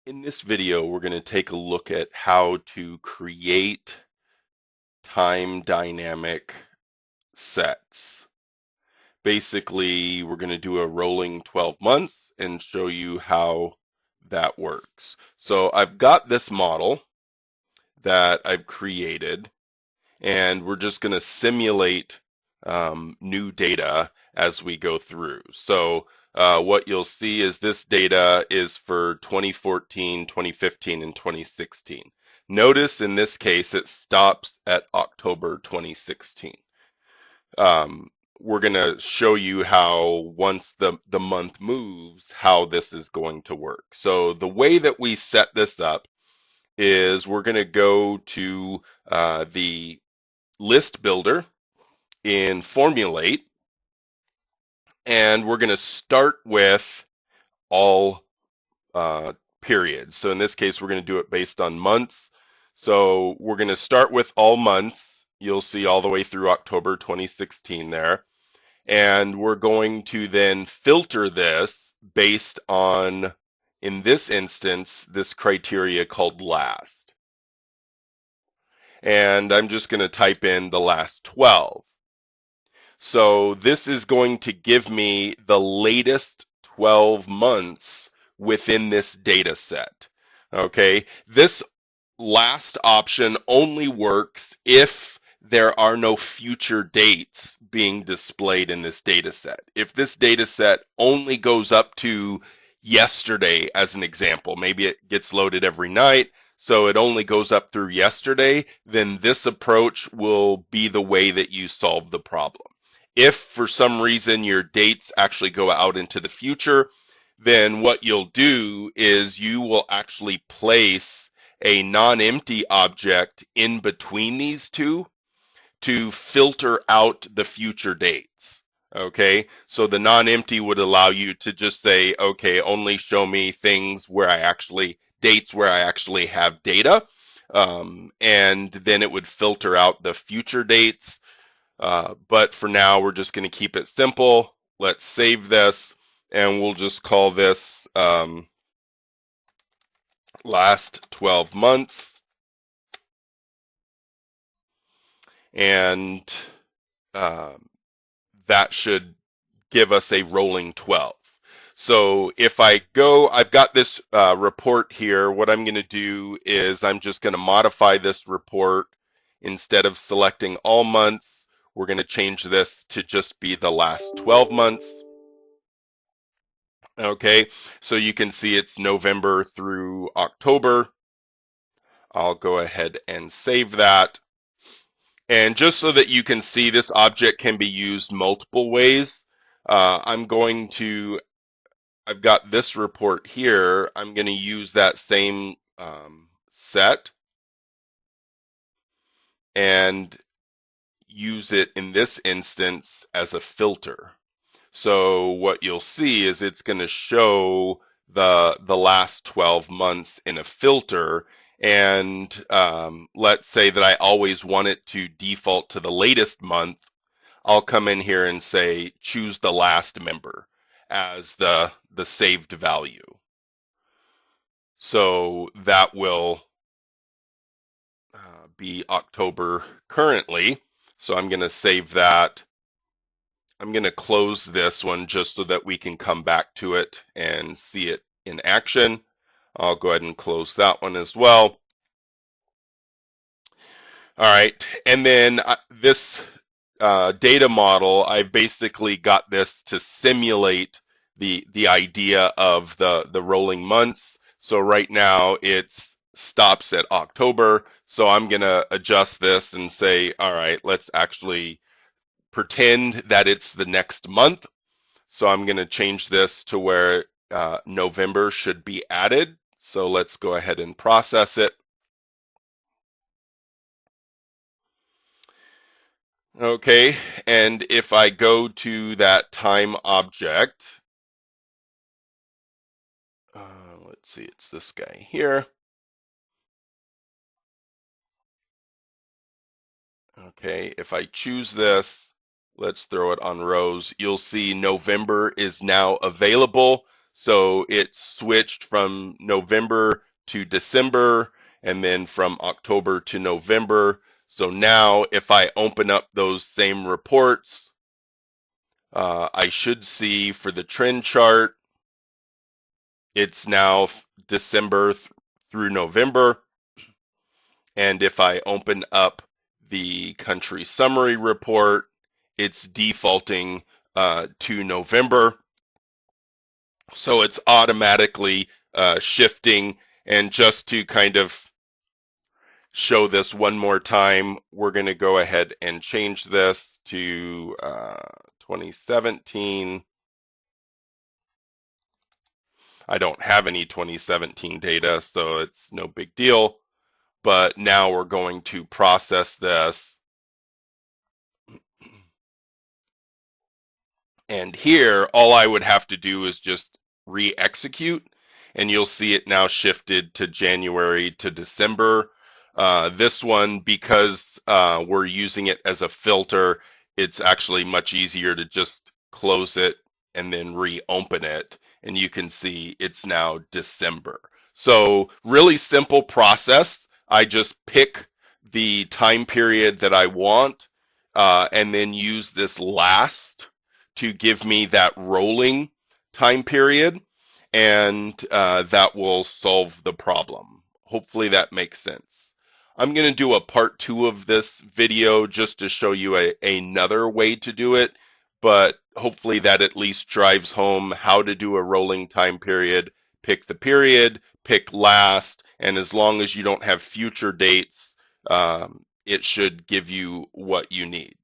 In this video, we're going to take a look at how to create time dynamic sets. Basically, we're going to do a rolling 12 months and show you how that works. So I've got this model that I've created, and we're just going to simulate new data as we go through. So what you'll see is this data is for 2014, 2015, and 2016. Notice in this case it stops at October 2016. We're going to show you how once the month moves, how this is going to work. So the way that we set this up is we're going to go to the list builder in Formulate, and we're going to start with all periods. So in this case, we're going to do it based on months. So we're going to start with all months. You'll see all the way through October 2016 there. And we're going to then filter this based on, in this instance, this criteria called last. And I'm just going to type in the last 12. So this is going to give me the latest 12 months within this data set. Okay, this last option only works if there are no future dates being displayed in this data set. If this data set only goes up to yesterday, as an example, maybe it gets loaded every night, so it only goes up through yesterday, then this approach will be the way that you solve the problem. If for some reason your dates actually go out into the future, then what you'll do is you will actually place a non-empty object in between these two to filter out the future dates. Okay, so the non-empty would allow you to just say, okay, only show me things where dates where I actually have data. And then it would filter out the future dates. But for now, we're just going to keep it simple. Let's save this, and we'll just call this last 12 months. And that should give us a rolling 12. So if I go, I've got this report here. What I'm going to do is I'm just going to modify this report. Instead of selecting all months, we're going to change this to just be the last 12 months. Okay, so you can see it's November through October. I'll go ahead and save that. And just so that you can see this object can be used multiple ways, I've got this report here. I'm going to use that same set and use it in this instance as a filter. So what you'll see is it's going to show the last 12 months in a filter. And let's say that I always want it to default to the latest month. I'll come in here and say choose the last member as the saved value. So that will be October currently. So I'm going to save that. I'm going to close this one just so that we can come back to it and see it in action. I'll go ahead and close that one as well. All right, and then this data model, I basically got this to simulate the idea of the rolling months. So right now it stops at October. So I'm going to adjust this and say, all right, let's actually pretend that it's the next month. So I'm going to change this to where November should be added. So let's go ahead and process it. Okay, and if I go to that time object, let's see, it's this guy here. Okay, if I choose this, let's throw it on rows. You'll see November is now available. So it switched from November to December and then from October to November. So now if I open up those same reports, I should see for the trend chart, it's now December through November. And if I open up the country summary report, it's defaulting to November. So it's automatically shifting. And just to kind of show this one more time, we're going to go ahead and change this to 2017. I don't have any 2017 data, so it's no big deal. But now we're going to process this. And here, all I would have to do is just re-execute, and you'll see it now shifted to January to December. This one, because we're using it as a filter, it's actually much easier to just close it and then reopen it. And you can see it's now December. So really simple process. I just pick the time period that I want and then use this last to give me that rolling time period, and that will solve the problem. Hopefully that makes sense. I'm going to do a part 2 of this video just to show you another way to do it, but hopefully that at least drives home how to do a rolling time period. Pick the period, pick last, and as long as you don't have future dates, it should give you what you need.